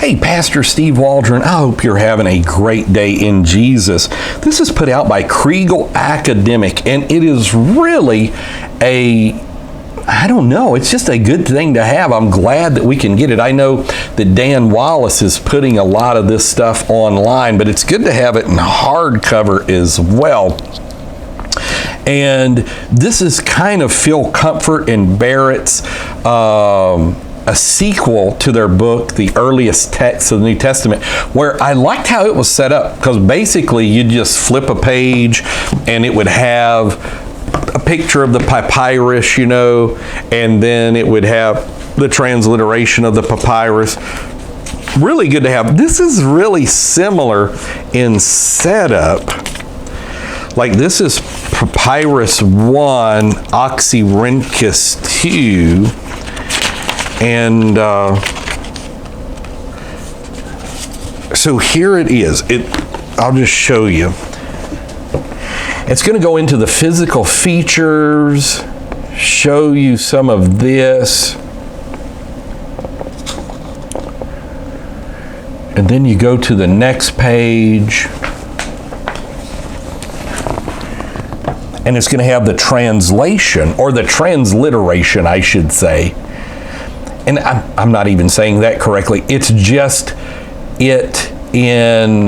Hey, Pastor Steve Waldron, I hope you're having a great day in Jesus. This is put out by Kriegel Academic, and it is really I don't know, it's just a good thing to have. I'm glad that we can get it. I know that Dan Wallace is putting a lot of this stuff online, but it's good to have it in hardcover as well. And this is kind of Phil Comfort and Barrett's a sequel to their book, The Earliest Texts of the New Testament, where I liked how it was set up, because basically you just flip a page and it would have a picture of the papyrus, and then it would have the transliteration of the papyrus. Really good to have. This is really similar in setup. Like, this is Papyrus 1, Oxyrhynchus 2, and so here it is. I'll just show you. It's going to go into the physical features, show you some of this, and then you go to the next page, and it's going to have the translation, or the transliteration, I should say. And I'm not even saying that correctly. It's just it in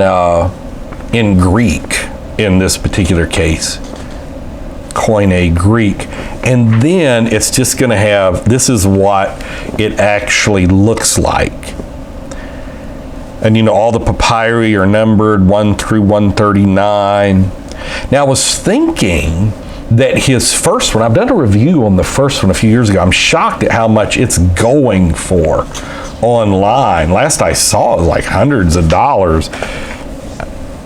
Greek in this particular case, Koine Greek. And then it's just going to have, this is what it actually looks like. And all the papyri are numbered 1 through 139. Now, I was thinking that his first one, I've done a review on the first one a few years ago. I'm shocked at how much it's going for online. Last I saw it was like hundreds of dollars,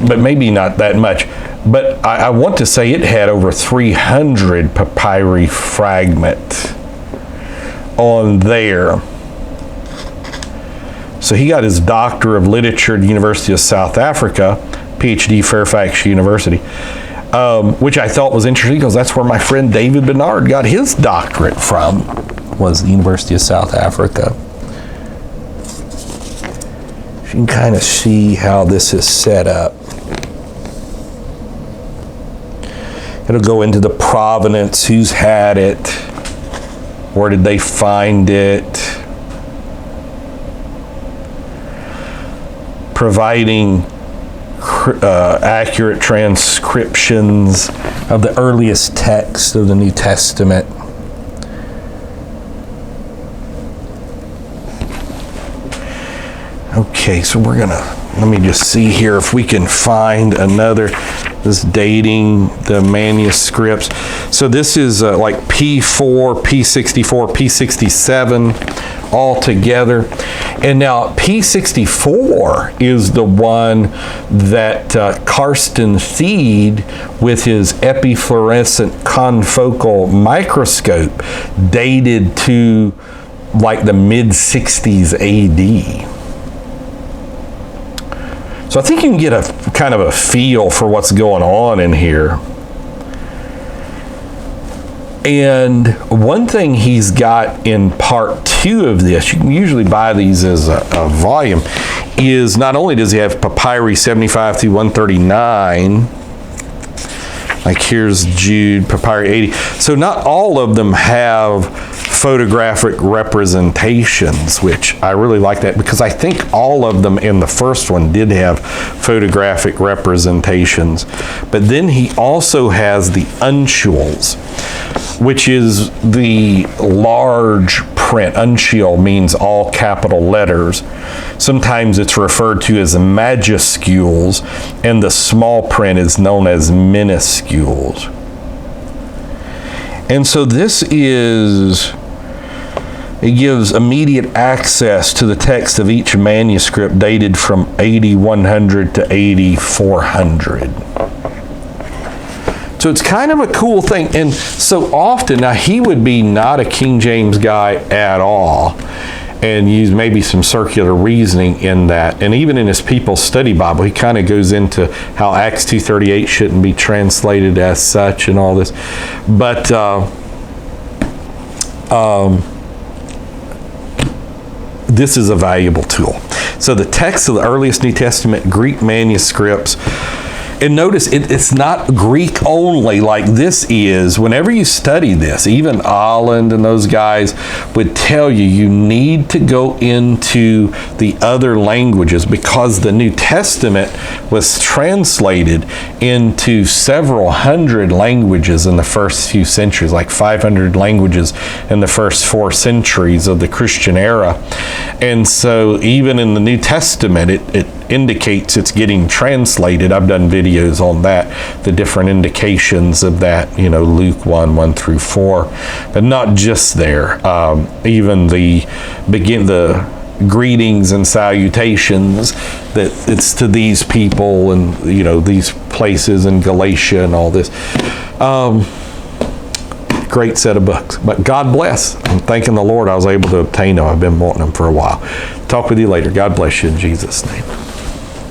but maybe not that much. But I want to say it had over 300 papyri fragments on there. So he got his Doctor of Literature at the University of South Africa, PhD, Fairfax University. Which I thought was interesting, because that's where my friend David Bernard got his doctorate from, was the University of South Africa. You can kind of see how this is set up. It'll go into the provenance, who's had it, where did they find it, providing accurate transcriptions of the earliest text of the New Testament. Okay, so let me just see here if we can find another, this dating the manuscripts. So this is like P4, P64, P67 all together. And now P64 is the one that Karsten Thiede, with his epifluorescent confocal microscope, dated to like the mid-60s AD. So I think you can get a kind of a feel for what's going on in here. And one thing he's got in part 2 of this, you can usually buy these as a volume, is not only does he have papyri 75 through 139, like here's Jude, papyri 80. So not all of them have photographic representations, which I really like that, because I think all of them in the first one did have photographic representations. But then he also has the uncials, which is the large print. Uncial means all capital letters. Sometimes it's referred to as majuscules, and the small print is known as minuscules. And so this it gives immediate access to the text of each manuscript dated from AD 100 to AD 400. So it's kind of a cool thing. And so often, now he would be not a King James guy at all, and use maybe some circular reasoning in that. And even in his People's Study Bible, he kind of goes into how Acts 2:38 shouldn't be translated as such and all this. But this is a valuable tool. So the text of the earliest New Testament Greek manuscripts, and notice it's not Greek only like this is. Whenever you study this, even Holland and those guys would tell you, you need to go into the other languages, because the New Testament was translated into several hundred languages in the first few centuries, like 500 languages in the first 4 centuries of the Christian era. And so even in the New Testament, it indicates it's getting translated. I've done videos on that, the different indications of that, Luke 1 through 4. But not just there. Even the greetings and salutations, that it's to these people and, these places in Galatia and all this. Great set of books. But God bless. I'm thanking the Lord I was able to obtain them. I've been wanting them for a while. Talk with you later. God bless you in Jesus' name.